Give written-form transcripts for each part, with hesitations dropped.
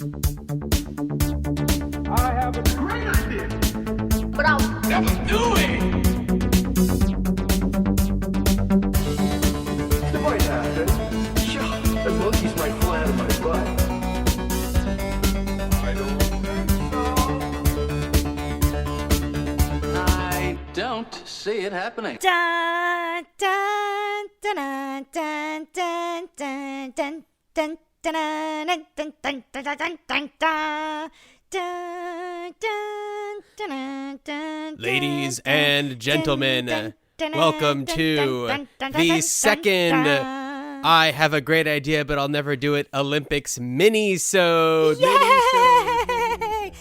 I have a great idea. But I'll Never do it. It might happen. Sure, the monkey's right flat on my butt. I don't think so. I don't see it happening. Dun, dun, dun, dun, dun, dun, dun, dun, dun, dun, dun, dun, dun, dun, dun, dun, dun. Dun, dun, dun, dun, Ladies dun, and gentlemen, dun, dun, welcome dun, to dun, dun, the dun, second dun. I have a great idea, but I'll never do it Olympics Mini-Sode. Yay!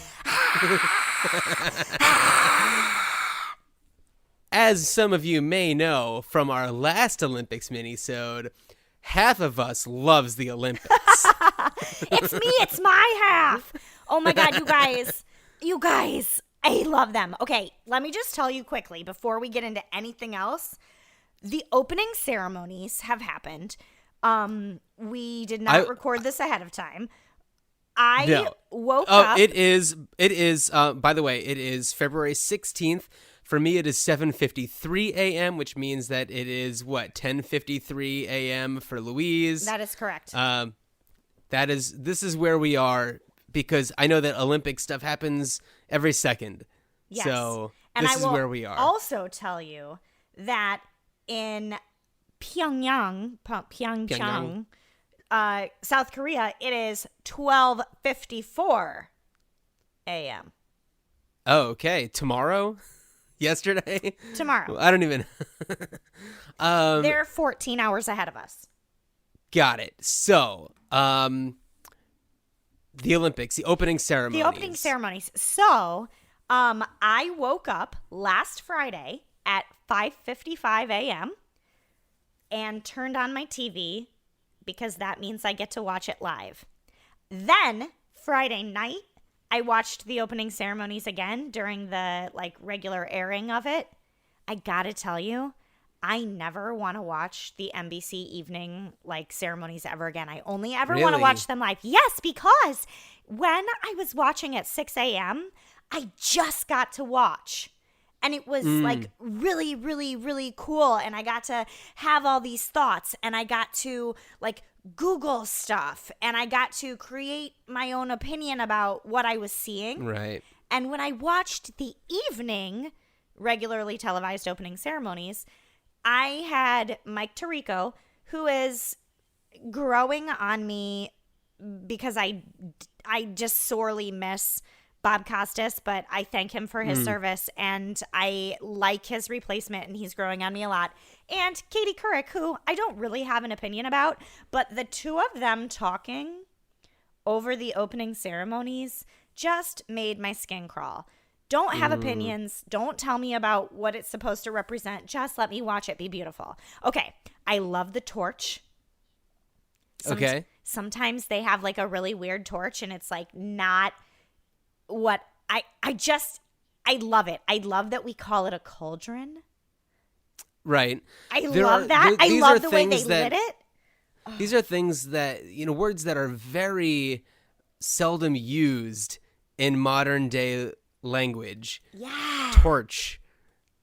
As some of you may know from our last Olympics Mini-Sode, half of us loves the Olympics. It's me, it's my half. Oh my God, you guys, I love them. Okay, let me just tell you quickly before we get into anything else. The opening ceremonies have happened. We did not record this ahead of time. I woke up. It is, by the way, it is February 16th. For me, it is 7:53 a.m., which means that it is, 10:53 a.m. for Louise. That is correct. This is where we are, because I know that Olympic stuff happens every second. Yes. So And this I is will where we are. also tell you that in Pyongyang, South Korea, it is 12:54 a.m. Oh, okay. Tomorrow? Yesterday? Tomorrow. I don't even... They're 14 hours ahead of us. Got it. So, the Olympics, the opening ceremonies. The opening ceremonies. So, I woke up last Friday at 5:55 a.m. and turned on my TV because that means I get to watch it live. Then, Friday night, I watched the opening ceremonies again during the regular airing of it. I gotta tell you, I never want to watch the NBC evening ceremonies ever again. I only ever want to Really? watch them live. Yes, because when I was watching at 6 a.m., I just got to watch. And it was really, really, really cool. And I got to have all these thoughts, and I got to Google stuff, and I got to create my own opinion about what I was seeing. Right. And when I watched the evening regularly televised opening ceremonies, I had Mike Tirico, who is growing on me because I just sorely miss Bob Costas, but I thank him for his service, and I like his replacement, and he's growing on me a lot. And Katie Couric, who I don't really have an opinion about, but the two of them talking over the opening ceremonies just made my skin crawl. Don't have opinions. Don't tell me about what it's supposed to represent. Just let me watch it be beautiful. Okay, I love the torch. Okay. Sometimes they have a really weird torch, and it's not what I love it. I love that we call it a cauldron. Right. I love that. I love the way they lit it. These are things that, words that are very seldom used in modern day language. Yeah. Torch.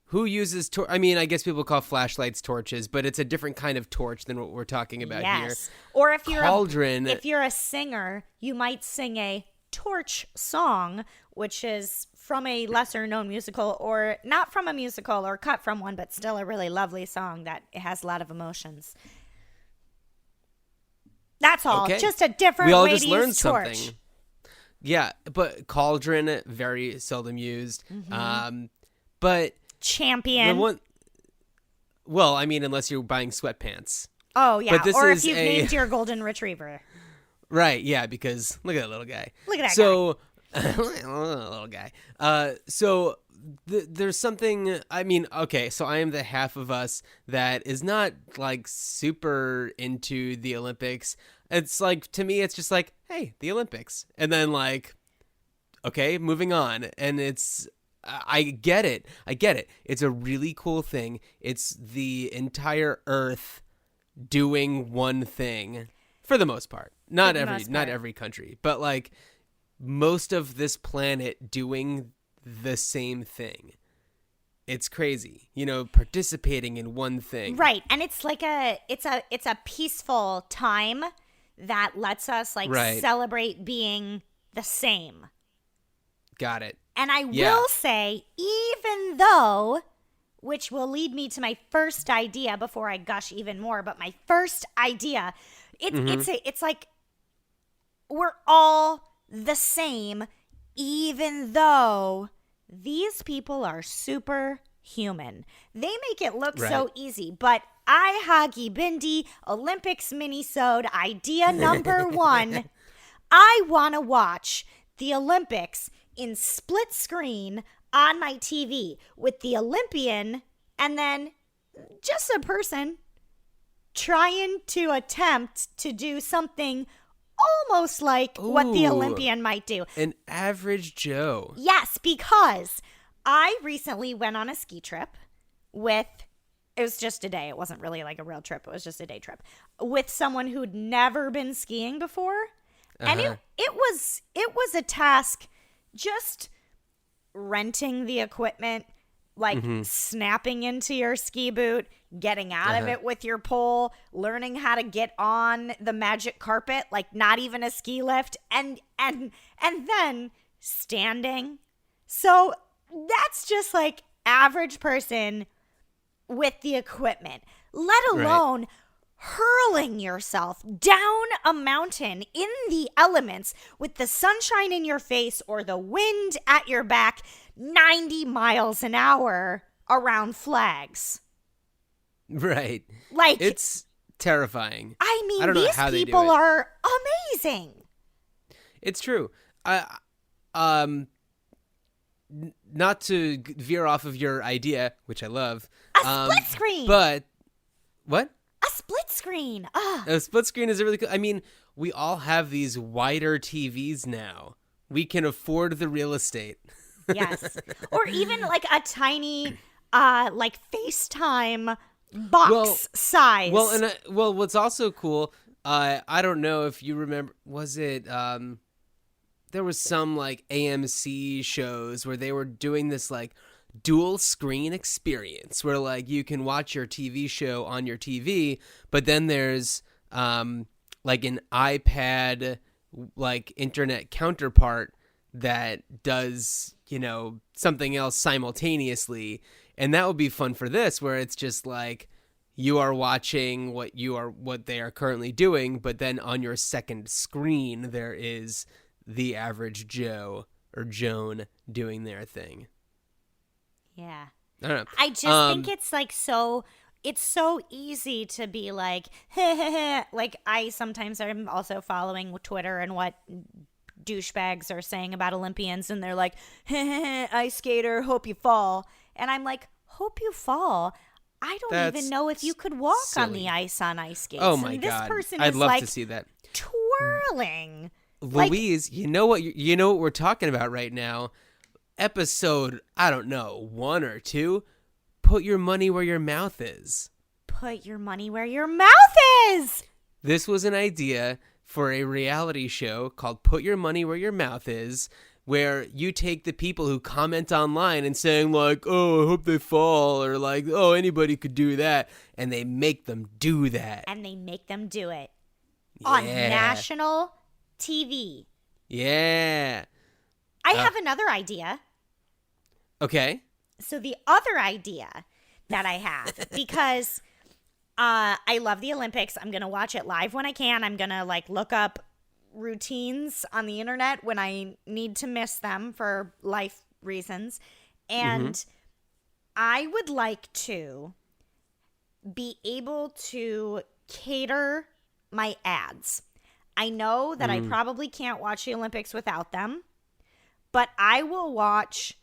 Who uses torch? I mean, I guess people call flashlights torches, but it's a different kind of torch than what we're talking about here. Yes. Or if you're Cauldron. if you're a singer, you might sing a torch song, which is from a lesser known musical, or not from a musical or cut from one, but still a really lovely song that has a lot of emotions. That's all. Okay. Just a different We all way just to learned use torch. something. Yeah, but cauldron, very seldom used. But Champion. the one, well, I mean, unless you're buying sweatpants. Oh, yeah. But this Or if is you've a- named your golden retriever. Right, yeah, because look at that little guy. Look at that so, little guy. So there's something, I mean, okay, so I am the half of us that is not super into the Olympics. It's to me, it's just hey, the Olympics. And then okay, moving on. And I get it. It's a really cool thing. It's the entire Earth doing one thing For the most part. Not most part. every country, but like most of this planet doing the same thing. It's crazy, participating in one thing. Right. And it's like it's a peaceful time that lets us celebrate being the same. Got it. And I will say, even though, which will lead me to my first idea before I gush even more, but my first idea, it's like we're all the same, even though these people are superhuman. They make it look so easy, but I Hagi Bindi, Olympics Mini-Sode, idea number 1. I want to watch the Olympics in split screen on my TV with the Olympian and then just a person trying to attempt to do something almost like what the Olympian might do. An average Joe. Yes, because I recently went on a ski trip with, it was just a day. It wasn't really like a real trip. It was just a day trip with someone who'd never been skiing before. And it was a task just renting the equipment, like snapping into your ski boot, getting out of it with your pole, learning how to get on the magic carpet, like not even a ski lift, and then standing. So that's just like average person with the equipment, let alone hurling yourself down a mountain in the elements with the sunshine in your face or the wind at your back 90 miles an hour around flags. Right. Like, it's terrifying. I mean, I don't know these how people they do it. are amazing. It's true. Not to veer off of your idea, which I love. A split screen. But what? A split screen. A split screen is really cool. I mean, we all have these wider TVs now. We can afford the real estate. Yes. Or even like a tiny like FaceTime box size. Well, what's also cool, I don't know if you remember, was it there was some like AMC shows where they were doing this like dual screen experience where like you can watch your TV show on your TV, but then there's like an iPad like internet counterpart that does, something else simultaneously. And that would be fun for this, where it's just like you are watching what they are currently doing, but then on your second screen there is the average Joe or Joan doing their thing. Yeah. I don't know. I just think it's like it's so easy to be like, like I sometimes am also following Twitter and what douchebags are saying about Olympians, and they're like, ice skater, hope you fall. And I'm like, hope you fall? I don't even know if you could walk on the ice on ice skates. Oh my and God. This person I'd is love like to see that. twirling. Louise, you know what we're talking about right now? Episode, I don't know, 1 or 2. Put your money where your mouth is. Put your money where your mouth is. This was an idea for a reality show called Put Your Money Where Your Mouth Is, where you take the people who comment online and saying like, oh, I hope they fall, or like, oh, anybody could do that, and they make them do that. And they make them do it on national TV. Yeah. I have another idea. Okay. So the other idea that I have, because I love the Olympics. I'm going to watch it live when I can. I'm going to like look up routines on the internet when I need to miss them for life reasons. And I would like to be able to cater my ads. I know that I probably can't watch the Olympics without them, but I will watch,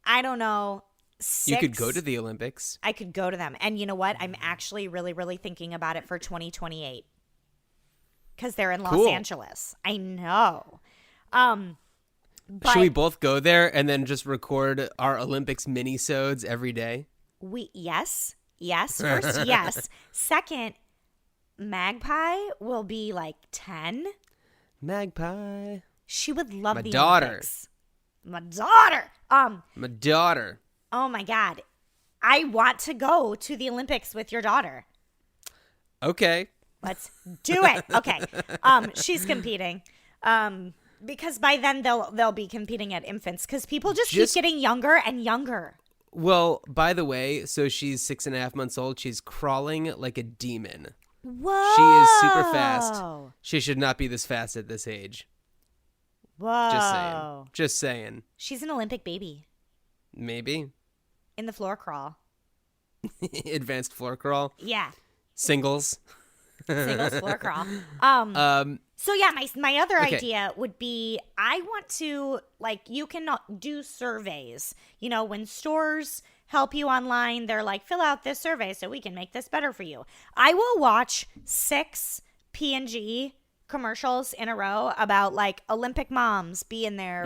I don't know, 6. You could go to the Olympics. I could go to them. And you know what? I'm actually really, really thinking about it for 2028 because they're in Los Angeles. I know. But should we both go there and then just record our Olympics mini-sodes every day? Yes. First, yes. Second, Magpie will be like 10. Magpie. She would love My the daughter. Olympics. My daughter. My daughter. Oh my God. I want to go to the Olympics with your daughter. Okay. Let's do it. Okay. She's competing. Because by then they'll be competing at infants because people just keep getting younger and younger. Well, by the way, so she's 6.5 months old. She's crawling like a demon. Whoa. She is super fast. She should not be this fast at this age. Whoa. Just saying. She's an Olympic baby. Maybe. In the floor crawl. Advanced floor crawl. Yeah. Singles. Singles floor crawl. So yeah, my other idea would be I want to, like, you can do surveys. You know, when stores help you online, they're like, fill out this survey so we can make this better for you. I will watch 6 P&G commercials in a row about like Olympic moms being there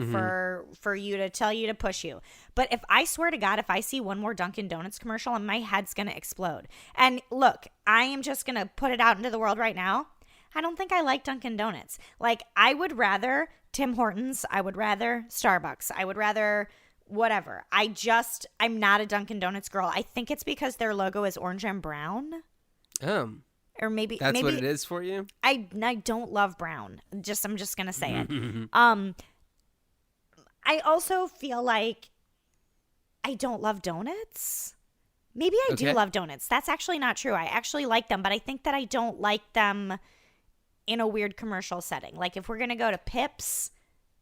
for you to tell you to push you. But if I swear to God, if I see one more Dunkin' Donuts commercial, my head's going to explode. And look, I am just going to put it out into the world right now. I don't think I like Dunkin' Donuts. Like, I would rather Tim Hortons. I would rather Starbucks. I would rather whatever. I'm not a Dunkin' Donuts girl. I think it's because their logo is orange and brown. Or maybe that's what it is for you? I don't love brown. I'm just going to say it. I also feel like I don't love donuts. Maybe I do love donuts. That's actually not true. I actually like them, but I think that I don't like them in a weird commercial setting. Like if we're going to go to Pips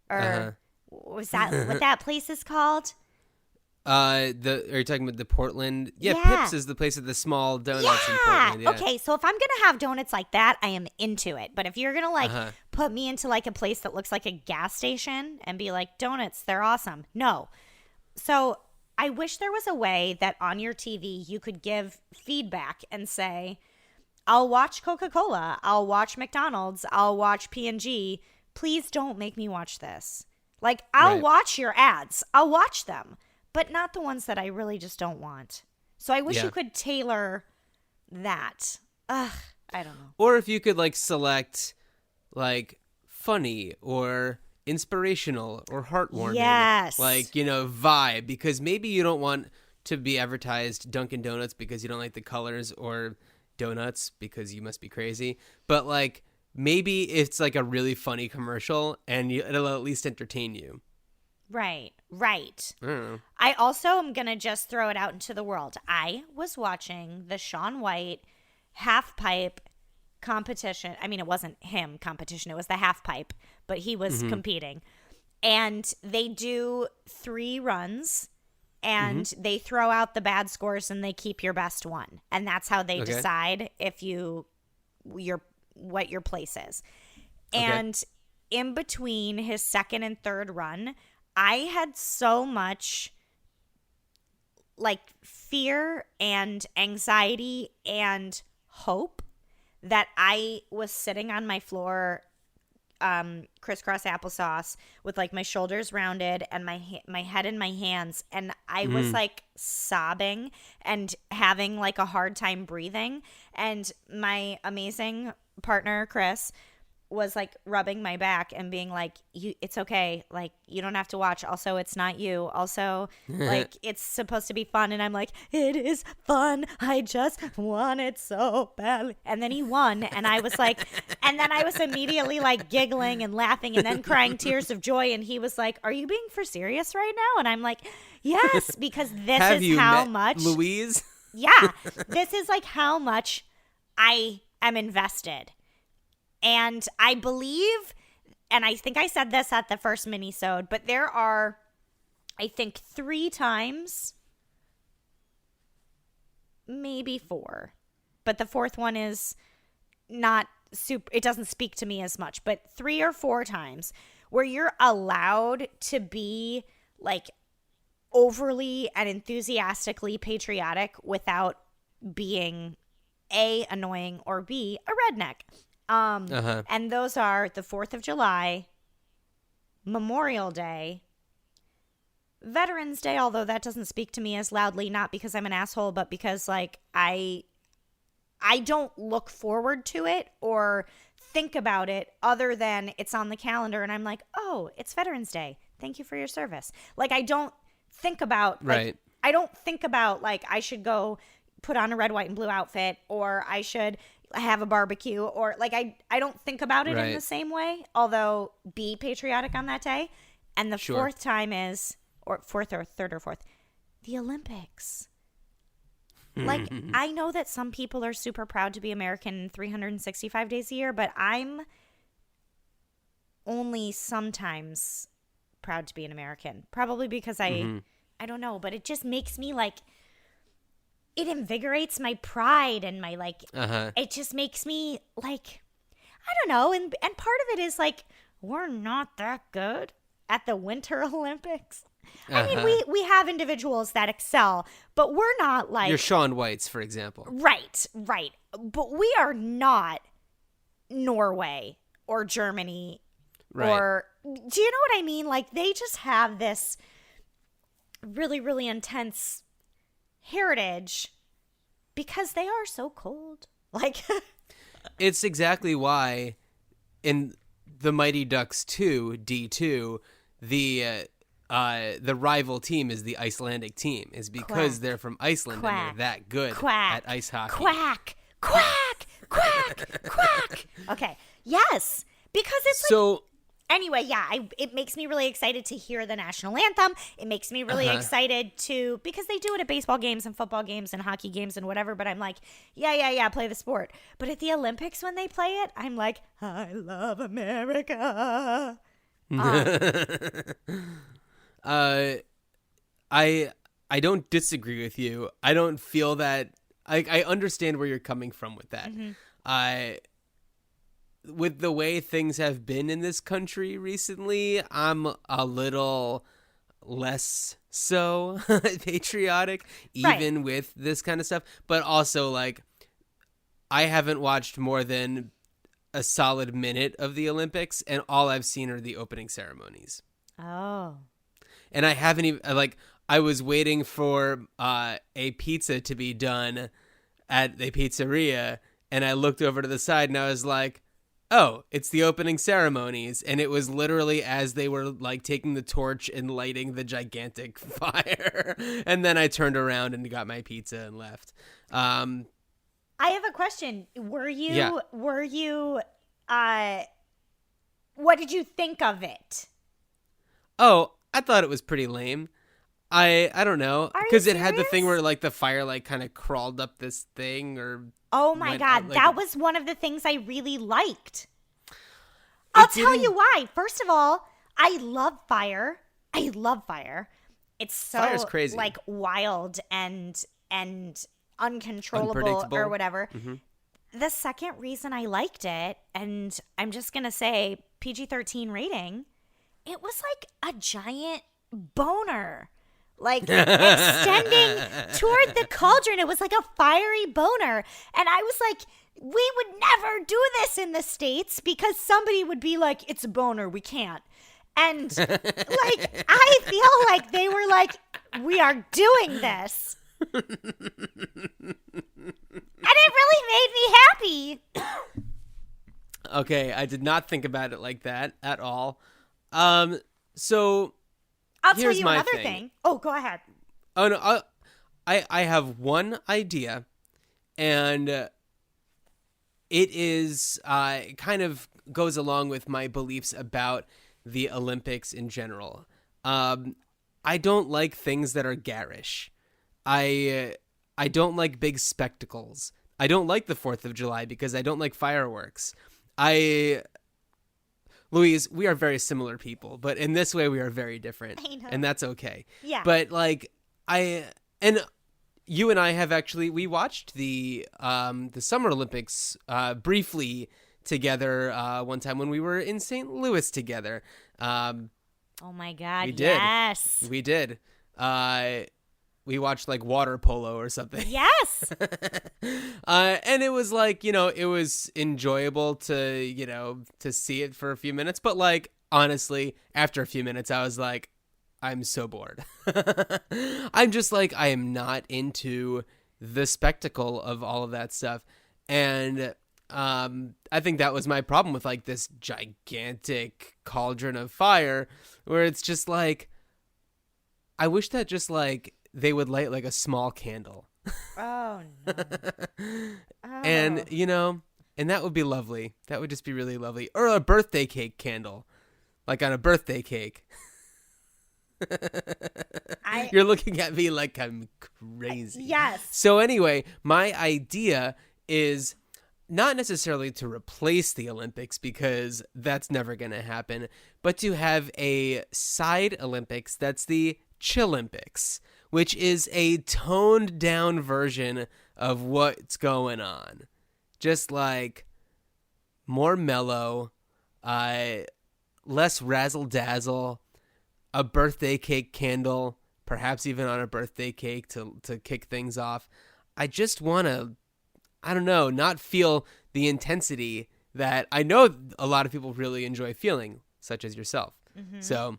or was that what that place is called? Are you talking about the Portland? Yeah, Pips is the place with the small donuts in Portland. Yeah. Okay, so if I'm going to have donuts like that, I am into it. But if you're going to like put me into like a place that looks like a gas station and be like, donuts, they're awesome. No. So I wish there was a way that on your TV you could give feedback and say, I'll watch Coca-Cola, I'll watch McDonald's, I'll watch P&G. Please don't make me watch this. Like, I'll watch your ads. I'll watch them, but not the ones that I really just don't want. So I wish you could tailor that. Ugh, I don't know. Or if you could, like, select, like, funny or inspirational or heartwarming. Yes. Like, you know, vibe. Because maybe you don't want to be advertised Dunkin' Donuts because you don't like the colors, or donuts because you must be crazy. But, like, maybe it's, like, a really funny commercial and it'll at least entertain you. Right. I also am going to just throw it out into the world. I was watching the Shaun White half pipe competition. I mean, it wasn't him competition. It was the half pipe, but he was competing. And they do 3 runs and they throw out the bad scores and they keep your best one. And that's how they decide if what your place is. And in between his second and third run, I had so much like fear and anxiety and hope that I was sitting on my floor, crisscross applesauce, with like my shoulders rounded and my head in my hands, and I was like sobbing and having like a hard time breathing. And my amazing partner Chris was like rubbing my back and being like, it's okay, like you don't have to watch, also it's not you, also like it's supposed to be fun. And I'm like, it is fun, I just want it so badly. And then he won, and I was like, and then I was immediately like giggling and laughing and then crying tears of joy. And he was like, are you being for serious right now? And I'm like, yes, because this Have is you how met much Louise? Yeah, this is like how much I am invested. And I believe, and I think I said this at the first mini-sode, but there are, I think, 3 times, maybe 4. But the 4th one is not super, it doesn't speak to me as much. But 3 or 4 times where you're allowed to be like overly and enthusiastically patriotic without being A, annoying, or B, a redneck. And those are the 4th of July, Memorial Day, Veterans Day, although that doesn't speak to me as loudly, not because I'm an asshole, but because like I I don't look forward to it or think about it other than it's on the calendar and I'm like, oh, it's Veterans Day. Thank you for your service. Like, I don't think about, like, Right. I don't think about, like, I should go put on a red, white, and blue outfit, or I should have a barbecue, or, like, I don't think about it in Right. the same way, although be patriotic on that day. And the Sure. fourth time is, or fourth or third or fourth, the Olympics. Like, I know that some people are super proud to be American 365 days a year, but I'm only sometimes proud to be an American. Probably because I don't know, but it just makes me, like, it invigorates my pride and my, like, it just makes me, like, I don't know. And part of it is, like, we're not that good at the Winter Olympics. I mean, we have individuals that excel, but we're not like Your Shaun Whites, for example. right. But we are not Norway or Germany Right. or do you know what I mean? Like, they just have this really, really intense heritage because they are so cold. Like, It's exactly why in the Mighty Ducks 2, D2, the rival team is the Icelandic team, is because Quack. they're from Iceland Quack. and they're that good quack, at ice hockey. quack, quack, quack, quack. Okay, yes, because it's like, So anyway, yeah, it makes me really excited to hear the national anthem. It makes me really excited to, because they do it at baseball games and football games and hockey games and whatever, but I'm like, yeah, play the sport. But at the Olympics when they play it, I'm like, I love America. I don't disagree with you. I don't feel that I understand where you're coming from with that. With the way things have been in this country recently, I'm a little less so patriotic, even with this kind of stuff. But also, like, I haven't watched more than a solid minute of the Olympics, and all I've seen are the opening ceremonies. Oh. And I haven't even, like, I was waiting for a pizza to be done at a pizzeria, and I looked over to the side and I was like, oh, it's the opening ceremonies. And it was literally as they were, like, taking the torch and lighting the gigantic fire. And then I turned around and got my pizza and left. I have a question. Were you, what did you think of it? Oh, I thought it was pretty lame. I don't know, Are you because it had the serious? thing where, like, the fire, like, kind of crawled up this thing, or Oh my went God, out, like, that was one of the things I really liked. I'll tell didn't- you why. First of all, I love fire. It's so Fire's crazy. like wild and uncontrollable Unpredictable. or whatever. The second reason I liked it, and I'm just going to say PG-13 rating, it was like a giant boner. Like extending toward the cauldron. It was like a fiery boner. And I was like, we would never do this in the States because somebody would be like, it's a boner, we can't. And like, I feel like they were like, we are doing this. And it really made me happy. Okay, I did not think about it like that at all. So I'll tell here's you my another thing. thing. Oh, go ahead. Oh no, I have one idea, and it is kind of goes along with my beliefs about the Olympics in general. I don't like things that are garish. I don't like big spectacles. I don't like the 4th of July because I don't like fireworks. Louise, we are very similar people, but in this way we are very different. I know. And that's okay. Yeah. But like you and I have actually, we watched the Summer Olympics briefly together one time when we were in St. Louis together. Oh my God, We did. yes. We did. We watched like water polo or something. Yes. And it was like, it was enjoyable to see it for a few minutes. But like, honestly, after a few minutes, I was like, I'm so bored. I'm just like, I am not into the spectacle of all of that stuff. And I think that was my problem with like this gigantic cauldron of fire, where it's just like, I wish that just like they would light like a small candle. Oh no. And, you know, and that would be lovely. That would just be really lovely. Or a birthday cake candle, like on a birthday cake. You're looking at me like I'm crazy. Yes. So anyway, my idea is not necessarily to replace the Olympics, because that's never going to happen, but to have a side Olympics that's the Chilympics, which is a toned down version of what's going on. Just like more mellow, less razzle dazzle, a birthday cake candle, perhaps even on a birthday cake to kick things off. I just want to, I don't know, not feel the intensity that I know a lot of people really enjoy feeling, such as yourself. Mm-hmm. So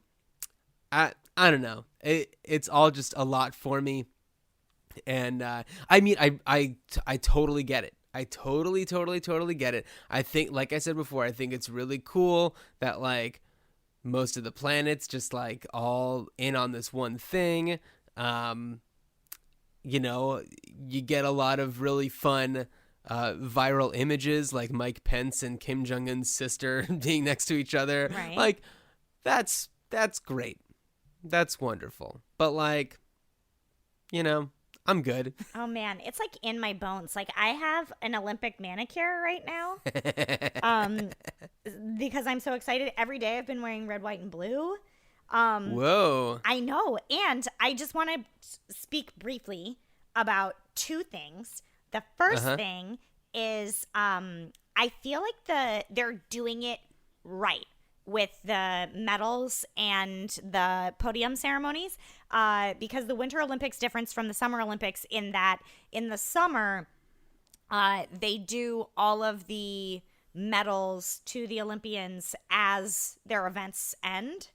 I don't know. It's all just a lot for me. And I mean, I totally get it. I totally get it. I think, like I said before, I think it's really cool that like most of the planets just like all in on this one thing. You know, you get a lot of really fun viral images like Mike Pence and Kim Jong-un's sister being next to each other. Right. Like that's great. That's wonderful. But like, you know, I'm good. Oh man, it's like in my bones. Like I have an Olympic manicure right now. Because I'm so excited. Every day I've been wearing red, white, and blue. Whoa. I know. And I just want to speak briefly about two things. The first thing is I feel like they're doing it right with the medals and the podium ceremonies, because the Winter Olympics differs from the Summer Olympics in that in the summer, they do all of the medals to the Olympians as their events end.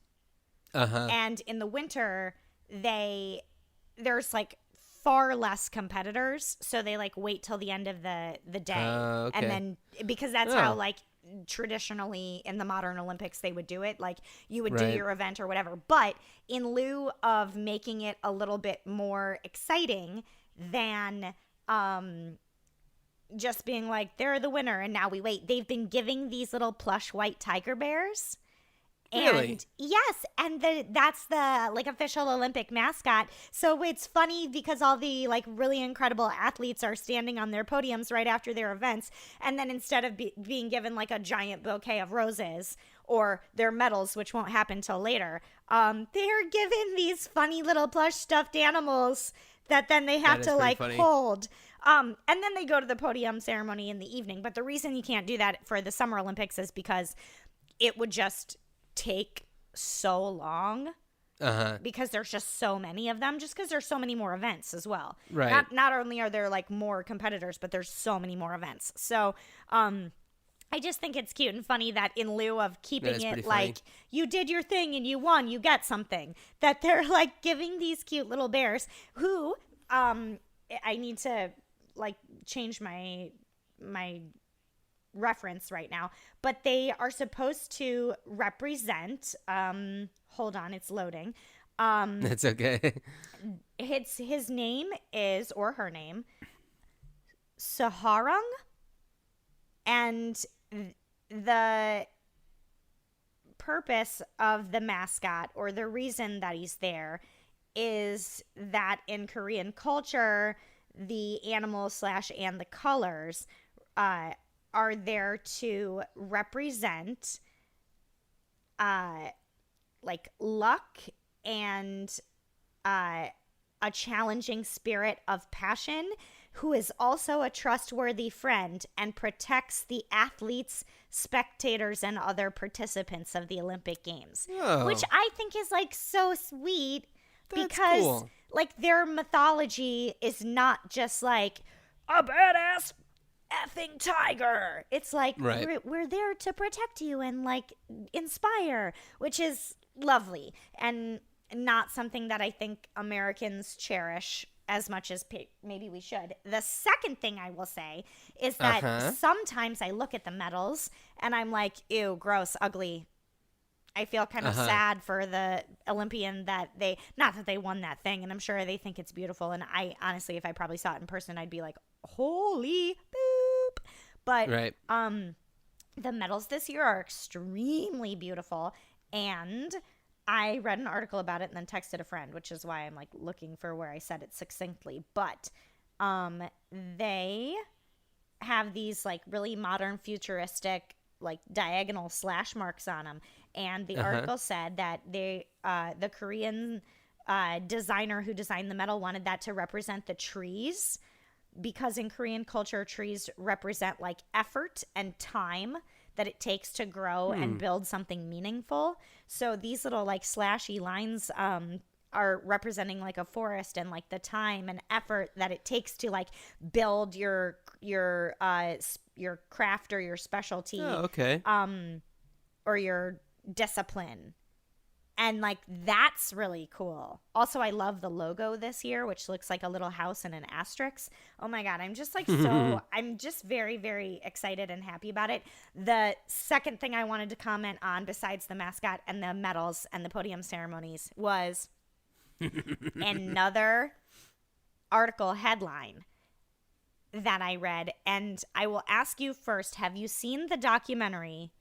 And in the winter, there's like far less competitors, so they like wait till the end of the day. Okay. And then because that's how like traditionally in the modern Olympics they would do it, like you would do your event or whatever, but in lieu of making it a little bit more exciting than just being like they're the winner and now we wait, they've been giving these little plush white tiger bears. And really? Yes, and that's the like official Olympic mascot. So it's funny because all the like really incredible athletes are standing on their podiums right after their events, and then instead of being given like a giant bouquet of roses or their medals, which won't happen till later, they're given these funny little plush stuffed animals that then they have to like hold. And then they go to the podium ceremony in the evening. But the reason you can't do that for the Summer Olympics is because it would just take so long, because there's just so many of them, just because there's so many more events as well. Right. Not only are there like more competitors, but there's so many more events. So I just think it's cute and funny that in lieu of keeping it like you did your thing and you won, you get something, that they're like giving these cute little bears who I need to like change my reference right now, but they are supposed to represent hold on, it's loading. That's okay. His name is, or her name, Saharang, and the purpose of the mascot, or the reason that he's there, is that in Korean culture, the animals / and the colors are there to represent like luck and a challenging spirit of passion, who is also a trustworthy friend and protects the athletes, spectators, and other participants of the Olympic Games. Oh. Which I think is like so sweet. That's because cool. Like their mythology is not just like a badass effing tiger. It's like we're there to protect you and like inspire, which is lovely and not something that I think Americans cherish as much as maybe we should. The second thing I will say is that sometimes I look at the medals and I'm like, ew, gross, ugly. I feel kind of sad for the Olympian that not that they won that thing, and I'm sure they think it's beautiful. And I honestly, if I probably saw it in person, I'd be like, holy boop. But the medals this year are extremely beautiful, and I read an article about it and then texted a friend, which is why I'm like looking for where I said it succinctly. But they have these like really modern, futuristic, like diagonal slash marks on them. And the article said that the Korean designer who designed the medal wanted that to represent the trees, because in Korean culture, trees represent like effort and time that it takes to grow and build something meaningful. So these little like slashy lines are representing like a forest and like the time and effort that it takes to like build your craft or your specialty. Oh, okay. Or your discipline. And like that's really cool. Also, I love the logo this year, which looks like a little house and an asterisk. Oh my God, I'm just like I'm just very, very excited and happy about it. The second thing I wanted to comment on, besides the mascot and the medals and the podium ceremonies, was another article headline that I read. And I will ask you first, have you seen the documentary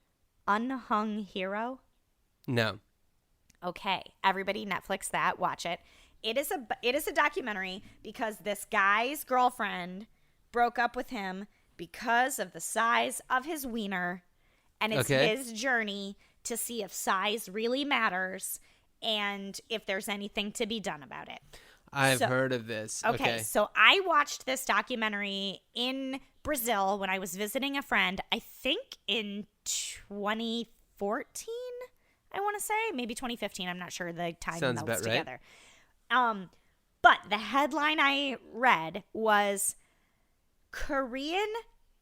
Unhung Hero? No. Okay, everybody, Netflix that, watch it. It is a documentary because this guy's girlfriend broke up with him because of the size of his wiener, and it's his journey to see if size really matters and if there's anything to be done about it. I've heard of this. Okay, so I watched this documentary in Brazil when I was visiting a friend, I think in 2014. I want to say maybe 2015. I'm not sure the time Sounds melts about right. together. But the headline I read was Korean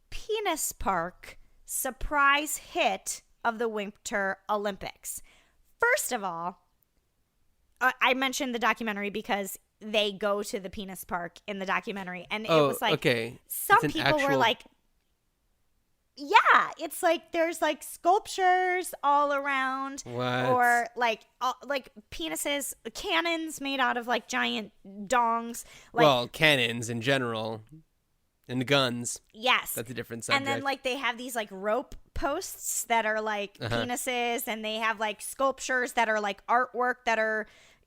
Penis Park surprise hit of the Winter Olympics. First of all, I mentioned the documentary because they go to the penis park in the documentary, and it was like some people were like, yeah, it's like there's like sculptures all around, or like penises, cannons made out of like giant dongs. Like, well, cannons in general, and guns. Yes, that's a different subject. And then like they have these like rope posts that are like penises, and they have like sculptures that are like artwork that are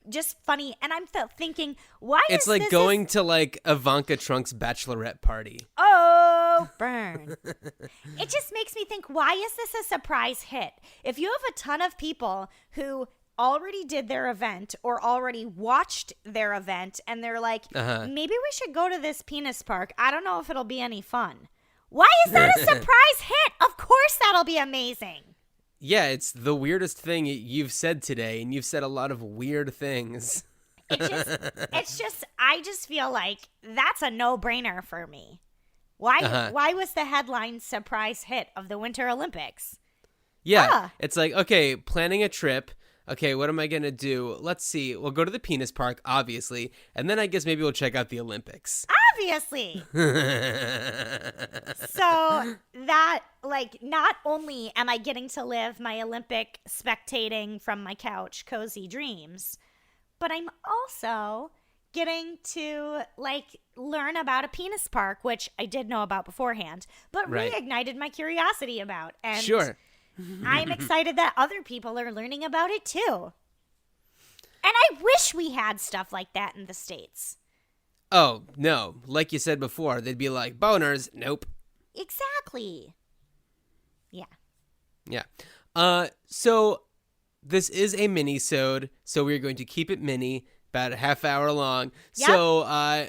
just funny. And I'm thinking, why it's is like this going to like Ivanka Trump's bachelorette party. Oh, burn. It just makes me think, why is this a surprise hit? If you have a ton of people who already did their event or already watched their event and they're like, maybe we should go to this penis park. I don't know if it'll be any fun. Why is that a surprise hit? Of course that'll be amazing. Yeah, it's the weirdest thing you've said today, and you've said a lot of weird things. I just feel like that's a no-brainer for me. Why was the headline surprise hit of the Winter Olympics? Yeah, it's like, okay, planning a trip. Okay, what am I going to do? Let's see. We'll go to the penis park, obviously, and then I guess maybe we'll check out the Olympics. Obviously. So that, like, not only am I getting to live my Olympic spectating from my couch cozy dreams, but I'm also getting to, like, learn about a penis park, which I did know about beforehand, but reignited my curiosity about. And sure. I'm excited that other people are learning about it too. And I wish we had stuff like that in the States. Oh, no. Like you said before, they'd be like, boners. Nope. Exactly. Yeah. Yeah. So this is a mini-sode, so we're going to keep it mini, about a half hour long. Yep. So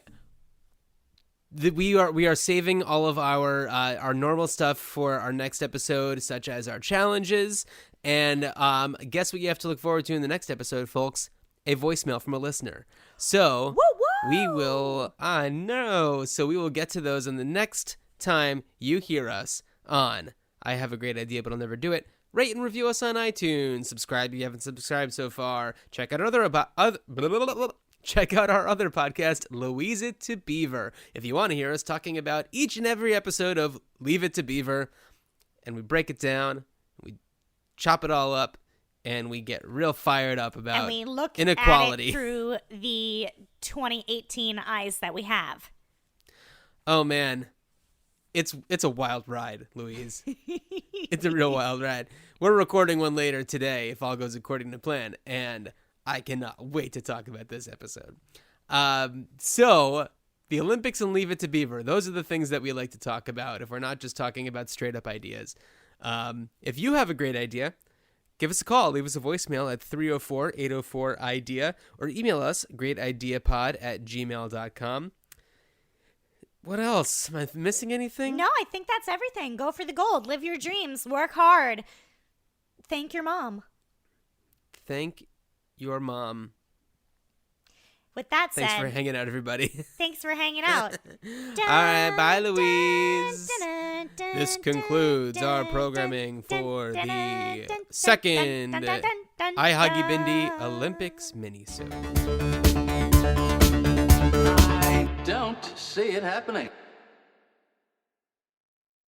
we are saving all of our normal stuff for our next episode, such as our challenges. And guess what you have to look forward to in the next episode, folks? A voicemail from a listener. So we will, so we will get to those on the next time you hear us on I Have a Great Idea, but I'll Never Do It. Rate and review us on iTunes. Subscribe if you haven't subscribed so far. Check out check out our other podcast, Louise It to Beaver, if you want to hear us talking about each and every episode of Leave It to Beaver. And we break it down, we chop it all up, and we get real fired up about and we look inequality. At it through the 2018 eyes that we have. Oh, man. It's a wild ride, Louise. It's a real wild ride. We're recording one later today, if all goes according to plan, and I cannot wait to talk about this episode. So, the Olympics and Leave It to Beaver, those are the things that we like to talk about if we're not just talking about straight-up ideas. If you have a great idea, give us a call. Leave us a voicemail at 304-804-IDEA or email us, greatideapod@gmail.com. What else? Am I missing anything? No, I think that's everything. Go for the gold. Live your dreams. Work hard. Thank your mom. Thank your mom. With that Thanks said, for hanging out, everybody. thanks for hanging out. All right, bye, Louise. This concludes our programming for the second I Huggy Bindi Olympics Mini-Sode. I don't see it happening.